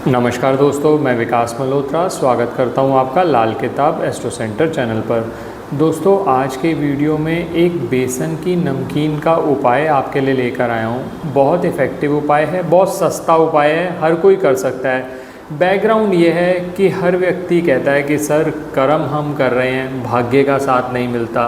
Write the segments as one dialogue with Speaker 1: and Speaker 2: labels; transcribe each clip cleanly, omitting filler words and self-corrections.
Speaker 1: नमस्कार दोस्तों, मैं विकास मल्होत्रा स्वागत करता हूं आपका लाल किताब एस्ट्रो सेंटर चैनल पर। दोस्तों, आज के वीडियो में एक बेसन की नमकीन का उपाय आपके लिए लेकर आया हूं। बहुत इफ़ेक्टिव उपाय है, बहुत सस्ता उपाय है, हर कोई कर सकता है। बैकग्राउंड ये है कि हर व्यक्ति कहता है कि सर कर्म हम कर रहे हैं, भाग्य का साथ नहीं मिलता।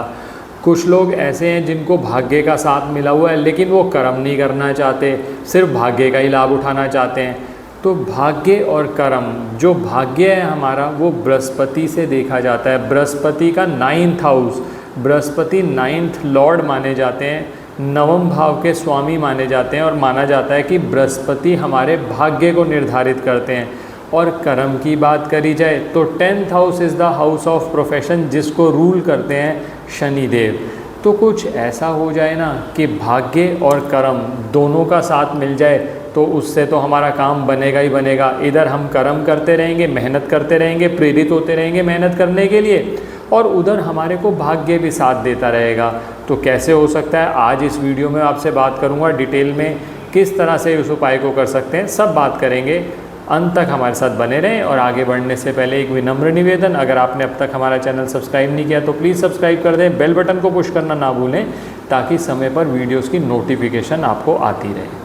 Speaker 1: कुछ लोग ऐसे हैं जिनको भाग्य का साथ मिला हुआ है लेकिन वो कर्म नहीं करना चाहते, सिर्फ भाग्य का ही लाभ उठाना चाहते हैं। तो भाग्य और कर्म, जो भाग्य है हमारा वो बृहस्पति से देखा जाता है। बृहस्पति का 9th house, Brihaspati 9th Lord माने जाते हैं, नवम भाव के स्वामी माने जाते हैं और माना जाता है कि बृहस्पति हमारे भाग्य को निर्धारित करते हैं। और कर्म की बात करी जाए तो 10th house is the house of profession, जिसको रूल करते हैं शनिदेव। तो कुछ ऐसा हो जाए ना कि भाग्य और कर्म दोनों का साथ मिल जाए तो उससे तो हमारा काम बनेगा ही बनेगा। इधर हम कर्म करते रहेंगे, मेहनत करते रहेंगे, प्रेरित होते रहेंगे मेहनत करने के लिए, और उधर हमारे को भाग्य भी साथ देता रहेगा। तो कैसे हो सकता है, आज इस वीडियो में आपसे बात करूंगा डिटेल में किस तरह से उस उपाय को कर सकते हैं, सब बात करेंगे। अंत तक हमारे साथ बने रहें। और आगे बढ़ने से पहले एक विनम्र निवेदन, अगर आपने अब तक हमारा चैनल सब्सक्राइब नहीं किया तो प्लीज़ सब्सक्राइब कर दें, बेल बटन को पुश करना ना भूलें ताकि समय पर वीडियोस की नोटिफिकेशन आपको आती रहे।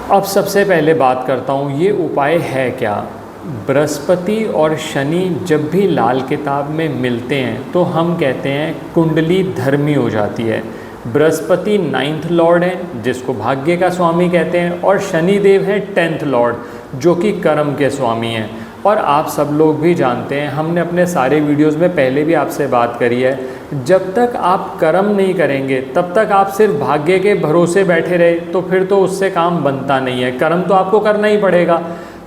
Speaker 1: अब सबसे पहले बात करता हूँ ये उपाय है क्या। बृहस्पति और शनि जब भी लाल किताब में मिलते हैं तो हम कहते हैं कुंडली धर्मी हो जाती है। बृहस्पति 9th लॉर्ड है जिसको भाग्य का स्वामी कहते हैं, और शनि देव है 10th लॉर्ड जो कि कर्म के स्वामी हैं। और आप सब लोग भी जानते हैं, हमने अपने सारे वीडियोस में पहले भी आपसे बात करी है, जब तक आप कर्म नहीं करेंगे तब तक आप सिर्फ भाग्य के भरोसे बैठे रहे तो फिर तो उससे काम बनता नहीं है। कर्म तो आपको करना ही पड़ेगा।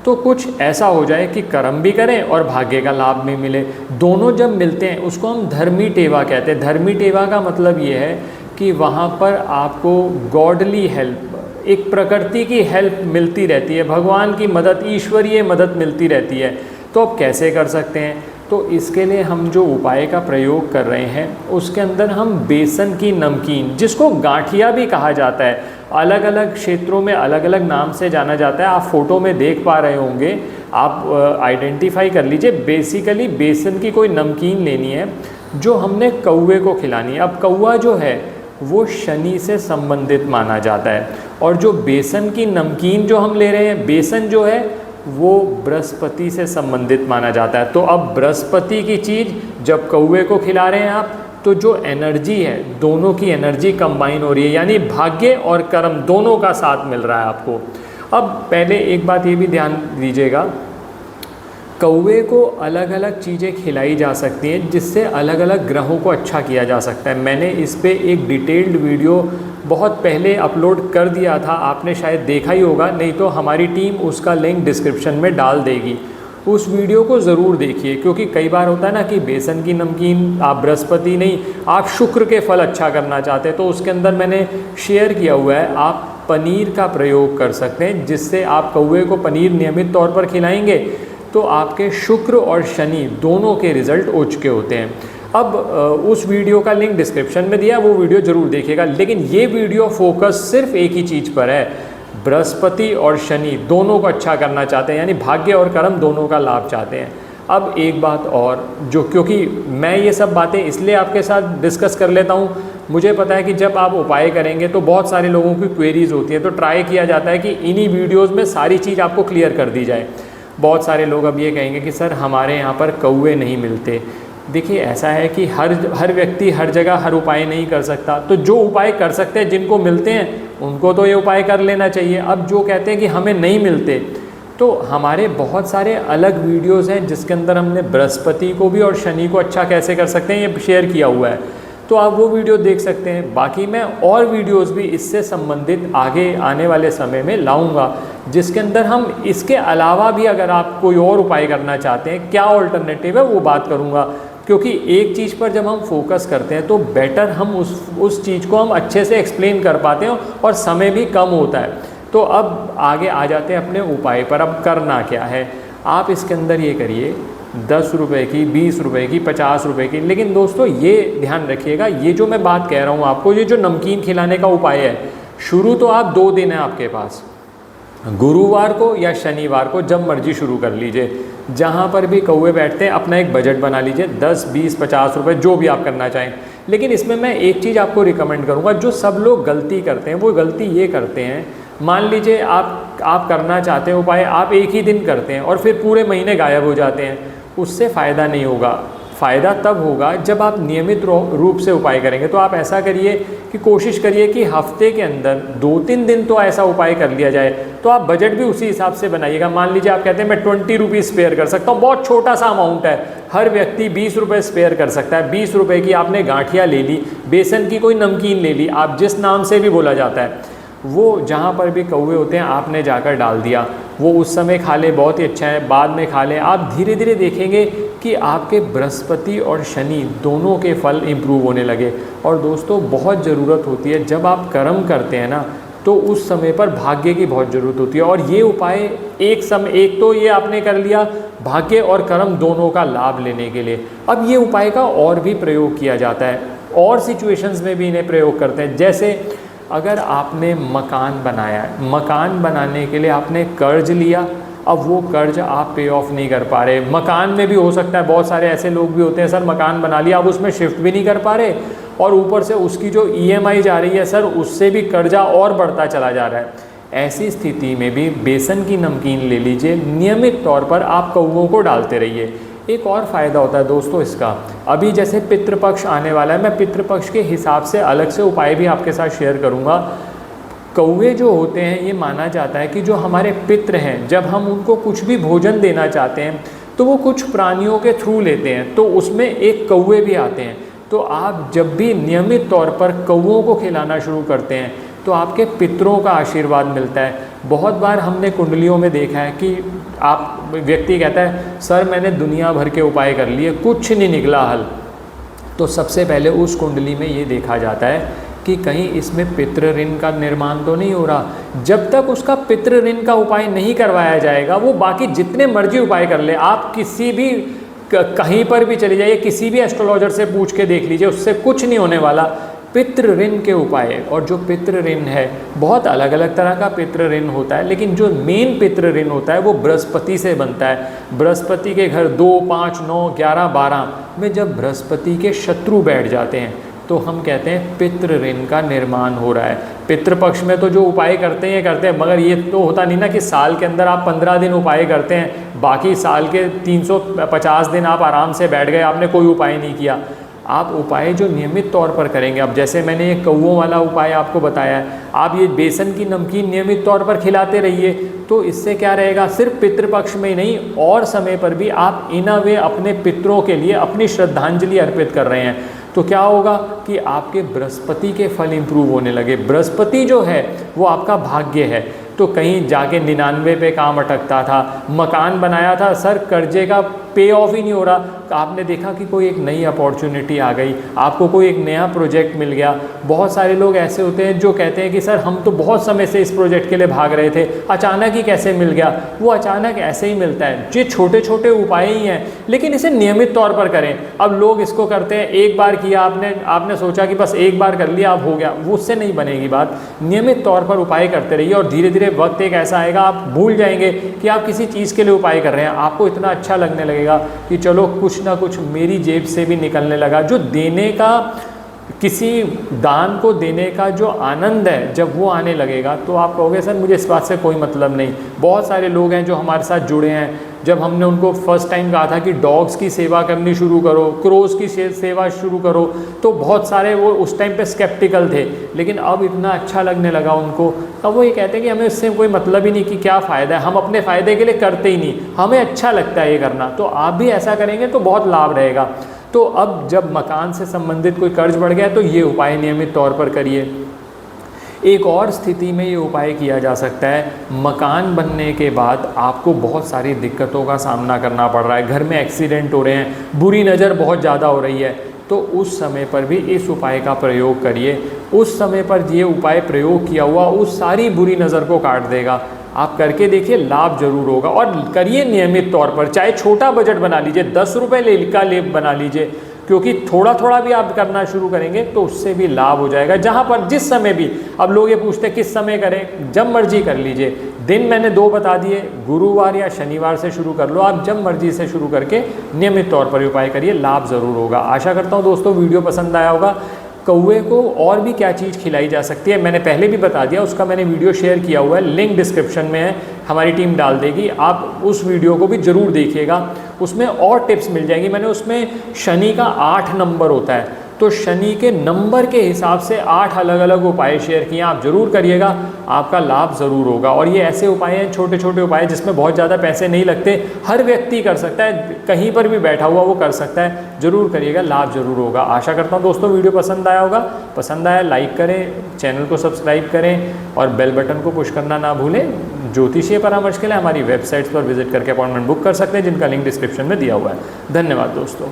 Speaker 1: तो कुछ ऐसा हो जाए कि कर्म भी करें और भाग्य का लाभ भी मिले, दोनों जब मिलते हैं उसको हम धर्मी टेवा कहते हैं। धर्मी टेवा का मतलब ये है कि वहाँ पर आपको गॉडली हेल्प, एक प्रकृति की हेल्प मिलती रहती है, भगवान की मदद, ईश्वरीय मदद मिलती रहती है। तो अब कैसे कर सकते हैं, तो इसके लिए हम जो उपाय का प्रयोग कर रहे हैं उसके अंदर हम बेसन की नमकीन, जिसको गांठिया भी कहा जाता है, अलग अलग क्षेत्रों में अलग अलग नाम से जाना जाता है। आप फोटो में देख पा रहे होंगे, आप आइडेंटिफाई कर लीजिए। बेसिकली बेसन की कोई नमकीन लेनी है जो हमने कौवे को खिलानी है। अब कौवा जो है वो शनि से संबंधित माना जाता है, और जो बेसन की नमकीन जो हम ले रहे हैं, बेसन जो है वो बृहस्पति से संबंधित माना जाता है। तो अब बृहस्पति की चीज़ जब कौवे को खिला रहे हैं आप, तो जो एनर्जी है दोनों की एनर्जी कंबाइन हो रही है, यानी भाग्य और कर्म दोनों का साथ मिल रहा है आपको। अब पहले एक बात ये भी ध्यान दीजिएगा, कौवे को अलग अलग चीज़ें खिलाई जा सकती हैं जिससे अलग अलग ग्रहों को अच्छा किया जा सकता है। मैंने इस पे एक डिटेल्ड वीडियो बहुत पहले अपलोड कर दिया था, आपने शायद देखा ही होगा, नहीं तो हमारी टीम उसका लिंक डिस्क्रिप्शन में डाल देगी। उस वीडियो को ज़रूर देखिए, क्योंकि कई बार होता है ना कि बेसन की नमकीन आप बृहस्पति नहीं, आप शुक्र के फल अच्छा करना चाहते हैं, तो उसके अंदर मैंने शेयर किया हुआ है आप पनीर का प्रयोग कर सकते हैं, जिससे आप कौवे को पनीर नियमित तौर पर खिलाएंगे तो आपके शुक्र और शनि दोनों के रिज़ल्ट उच्च के होते हैं। अब उस वीडियो का लिंक डिस्क्रिप्शन में दिया, वो वीडियो ज़रूर देखिएगा। लेकिन ये वीडियो फोकस सिर्फ एक ही चीज़ पर है, बृहस्पति और शनि दोनों को अच्छा करना चाहते हैं, यानी भाग्य और कर्म दोनों का लाभ चाहते हैं। अब एक बात और, जो क्योंकि मैं ये सब बातें इसलिए आपके साथ डिस्कस कर लेता हूँ, मुझे पता है कि जब आप उपाय करेंगे तो बहुत सारे लोगों की क्वेरीज होती है, तो ट्राई किया जाता है कि इन्हीं वीडियोज़ में सारी चीज़ आपको क्लियर कर दी जाए। बहुत सारे लोग अब ये कहेंगे कि सर हमारे यहाँ पर कौवे नहीं मिलते। देखिए, ऐसा है कि हर व्यक्ति हर जगह हर उपाय नहीं कर सकता, तो जो उपाय कर सकते हैं, जिनको मिलते हैं उनको तो ये उपाय कर लेना चाहिए। अब जो कहते हैं कि हमें नहीं मिलते, तो हमारे बहुत सारे अलग वीडियोस हैं जिसके अंदर हमने बृहस्पति को भी और शनि को अच्छा कैसे कर सकते हैं ये शेयर किया हुआ है, तो आप वो वीडियो देख सकते हैं। बाकी मैं और वीडियोस भी इससे संबंधित आगे आने वाले समय में लाऊंगा, जिसके अंदर हम इसके अलावा भी अगर आप कोई और उपाय करना चाहते हैं, क्या ऑल्टरनेटिव है, वो बात करूंगा। क्योंकि एक चीज़ पर जब हम फोकस करते हैं तो बेटर हम उस चीज़ को हम अच्छे से एक्सप्लेन कर पाते हैं और समय भी कम होता है। तो अब आगे आ जाते हैं अपने उपाय पर। अब करना क्या है, आप इसके अंदर ये करिए 10 रुपए की, 20 रुपए की, 50 रुपए की। लेकिन दोस्तों ये ध्यान रखिएगा, ये जो मैं बात कह रहा हूँ आपको, ये जो नमकीन खिलाने का उपाय है, शुरू तो आप 2 दिन है आपके पास, गुरुवार को या शनिवार को, जब मर्जी शुरू कर लीजिए। जहाँ पर भी कौवे बैठते हैं अपना एक बजट बना लीजिए, 10, 20, 50 रुपये जो भी आप करना चाहें। लेकिन इसमें मैं एक चीज़ आपको रिकमेंड करूँगा, जो सब लोग गलती करते हैं वो गलती ये करते हैं, मान लीजिए आप करना चाहते हैं उपाय, आप एक ही दिन करते हैं और फिर पूरे महीने गायब हो जाते हैं, उससे फ़ायदा नहीं होगा। फ़ायदा तब होगा जब आप नियमित रूप से उपाय करेंगे। तो आप ऐसा करिए कि कोशिश करिए कि हफ्ते के अंदर 2-3 दिन तो ऐसा उपाय कर लिया जाए। तो आप बजट भी उसी हिसाब से बनाइएगा। मान लीजिए आप कहते हैं मैं 20 रुपीज़ स्पेयर कर सकता हूँ, बहुत छोटा सा अमाउंट है, हर व्यक्ति 20 रुपये स्पेयर कर सकता है। 20 रुपये की आपने गांठिया ले ली, बेसन की कोई नमकीन ले ली, आप जिस नाम से भी बोला जाता है, वो जहाँ पर भी कौवे होते हैं आपने जाकर डाल दिया। वो उस समय खा ले, बहुत ही अच्छा है, बाद में खा लें। आप धीरे धीरे देखेंगे कि आपके बृहस्पति और शनि दोनों के फल इम्प्रूव होने लगे। और दोस्तों बहुत ज़रूरत होती है, जब आप कर्म करते हैं ना, तो उस समय पर भाग्य की बहुत ज़रूरत होती है। और ये उपाय एक तो ये आपने कर लिया भाग्य और कर्म दोनों का लाभ लेने के लिए। अब ये उपाय का और भी प्रयोग किया जाता है, और सिचुएशंस में भी इन्हें प्रयोग करते हैं। जैसे अगर आपने मकान बनाया है, मकान बनाने के लिए आपने कर्ज लिया, अब वो कर्ज आप पे ऑफ नहीं कर पा रहे। मकान में भी हो सकता है, बहुत सारे ऐसे लोग भी होते हैं, सर मकान बना लिया, अब उसमें शिफ्ट भी नहीं कर पा रहे, और ऊपर से उसकी जो EMI जा रही है सर, उससे भी कर्जा और बढ़ता चला जा रहा है। ऐसी स्थिति में भी बेसन की नमकीन ले लीजिए, नियमित तौर पर आप कौवों को डालते रहिए। एक और फ़ायदा होता है दोस्तों इसका, अभी जैसे पितृपक्ष आने वाला है, मैं पितृपक्ष के हिसाब से अलग से उपाय भी आपके साथ शेयर करूंगा। कौवे जो होते हैं, ये माना जाता है कि जो हमारे पितृ हैं, जब हम उनको कुछ भी भोजन देना चाहते हैं तो वो कुछ प्राणियों के थ्रू लेते हैं, तो उसमें एक कौवे भी आते हैं। तो आप जब भी नियमित तौर पर कौवों को खिलाना शुरू करते हैं तो आपके पितरों का आशीर्वाद मिलता है। बहुत बार हमने कुंडलियों में देखा है कि आप व्यक्ति कहता है सर मैंने दुनिया भर के उपाय कर लिए, कुछ नहीं निकला हल। तो सबसे पहले उस कुंडली में ये देखा जाता है कि कहीं इसमें पितृ ऋण का निर्माण तो नहीं हो रहा। जब तक उसका पितृ ऋण का उपाय नहीं करवाया जाएगा, वो बाकी जितने मर्जी उपाय कर ले, आप किसी भी कहीं पर भी चले जाइए, किसी भी एस्ट्रोलॉजर से पूछ के देख लीजिए, उससे कुछ नहीं होने वाला। पितृ ऋण के उपाय, और जो पितृ ऋण है बहुत अलग अलग तरह का पितृ ऋण होता है, लेकिन जो मेन पितृ ऋण होता है वो बृहस्पति से बनता है। बृहस्पति के घर 2, 5, 9, 11, 12 में जब बृहस्पति के शत्रु बैठ जाते हैं तो हम कहते हैं पितृ ऋण का निर्माण हो रहा है। पितृपक्ष में तो जो उपाय करते हैं, मगर ये तो होता नहीं ना कि साल के अंदर आप 15 दिन उपाय करते हैं, बाकी साल के 350 दिन आप आराम से बैठ गए, आपने कोई उपाय नहीं किया। आप उपाय जो नियमित तौर पर करेंगे, अब जैसे मैंने ये कौवों वाला उपाय आपको बताया है, आप ये बेसन की नमकीन नियमित तौर पर खिलाते रहिए, तो इससे क्या रहेगा, सिर्फ पितृपक्ष में ही नहीं और समय पर भी आप इन अ वे अपने पितरों के लिए अपनी श्रद्धांजलि अर्पित कर रहे हैं। तो क्या होगा कि आपके बृहस्पति के फल इंप्रूव होने लगे। बृहस्पति जो है वो आपका भाग्य है। तो कहीं जाके 99 पे काम अटकता था, मकान बनाया था, सर कर्जे का पे ऑफ ही नहीं हो रहा, तो आपने देखा कि कोई एक नई अपॉर्चुनिटी आ गई, आपको कोई एक नया प्रोजेक्ट मिल गया। बहुत सारे लोग ऐसे होते हैं जो कहते हैं कि सर हम तो बहुत समय से इस प्रोजेक्ट के लिए भाग रहे थे, अचानक ही कैसे मिल गया। वो अचानक ऐसे ही मिलता है। ये छोटे छोटे उपाय ही हैं, लेकिन इसे नियमित तौर पर करें। अब लोग इसको करते हैं, एक बार किया आपने सोचा कि बस एक बार कर लिया अब हो गया, वो उससे नहीं बनेगी बात। नियमित तौर पर उपाय करते रहिए और धीरे धीरे वक्त एक ऐसा आएगा आप भूल जाएंगे कि आप किसी चीज़ के लिए उपाय कर रहे हैं। आपको इतना अच्छा लगने लगेगा कि चलो कुछ ना कुछ मेरी जेब से भी निकलने लगा। जो देने का, किसी दान को देने का जो आनंद है, जब वो आने लगेगा तो आप कहोगे सर मुझे इस बात से कोई मतलब नहीं। बहुत सारे लोग हैं जो हमारे साथ जुड़े हैं, जब हमने उनको फर्स्ट टाइम कहा था कि डॉग्स की सेवा करनी शुरू करो, क्रोज की सेवा शुरू करो, तो बहुत सारे वो उस टाइम पे स्केप्टिकल थे, लेकिन अब इतना अच्छा लगने लगा उनको। अब वो ये कहते हैं कि हमें इससे कोई मतलब ही नहीं कि क्या फ़ायदा है, हम अपने फ़ायदे के लिए करते ही नहीं, हमें अच्छा लगता है ये करना। तो आप भी ऐसा करेंगे तो बहुत लाभ रहेगा। तो अब जब मकान से संबंधित कोई कर्ज बढ़ गया तो ये उपाय नियमित तौर पर करिए। एक और स्थिति में ये उपाय किया जा सकता है, मकान बनने के बाद आपको बहुत सारी दिक्कतों का सामना करना पड़ रहा है, घर में एक्सीडेंट हो रहे हैं, बुरी नज़र बहुत ज़्यादा हो रही है, तो उस समय पर भी इस उपाय का प्रयोग करिए। उस समय पर ये उपाय प्रयोग किया हुआ उस सारी बुरी नज़र को काट देगा। आप करके देखिए, लाभ जरूर होगा। और करिए नियमित तौर पर, चाहे छोटा बजट बना लीजिए, 10 रुपये का लेप बना लीजिए, क्योंकि थोड़ा थोड़ा भी आप करना शुरू करेंगे तो उससे भी लाभ हो जाएगा। जहाँ पर जिस समय भी, अब लोग ये पूछते हैं किस समय करें, जब मर्जी कर लीजिए। दिन मैंने 2 बता दिए, गुरुवार या शनिवार से शुरू कर लो, आप जब मर्जी से शुरू करके नियमित तौर पर उपाय करिए, लाभ ज़रूर होगा। आशा करता हूँ दोस्तों वीडियो पसंद आया होगा। कौवे को और भी क्या चीज़ खिलाई जा सकती है मैंने पहले भी बता दिया, उसका मैंने वीडियो शेयर किया हुआ है, लिंक डिस्क्रिप्शन में है, हमारी टीम डाल देगी, आप उस वीडियो को भी ज़रूर देखिएगा, उसमें और टिप्स मिल जाएंगी। मैंने उसमें शनि का 8 नंबर होता है, तो शनि के नंबर के हिसाब से 8 अलग अलग उपाय शेयर किए, आप ज़रूर करिएगा, आपका लाभ ज़रूर होगा। और ये ऐसे उपाय हैं, छोटे छोटे उपाय जिसमें बहुत ज़्यादा पैसे नहीं लगते, हर व्यक्ति कर सकता है, कहीं पर भी बैठा हुआ वो कर सकता है, ज़रूर करिएगा, लाभ ज़रूर होगा। आशा करता हूँ दोस्तों वीडियो पसंद आया होगा, पसंद आया लाइक करें, चैनल को सब्सक्राइब करें और बेल बटन को पुश करना ना भूलें। ज्योतिषीय परामर्श के लिए हमारी वेबसाइट्स पर विजिट करके अपॉइंटमेंट बुक कर सकते हैं, जिनका लिंक डिस्क्रिप्शन में दिया हुआ है। धन्यवाद दोस्तों।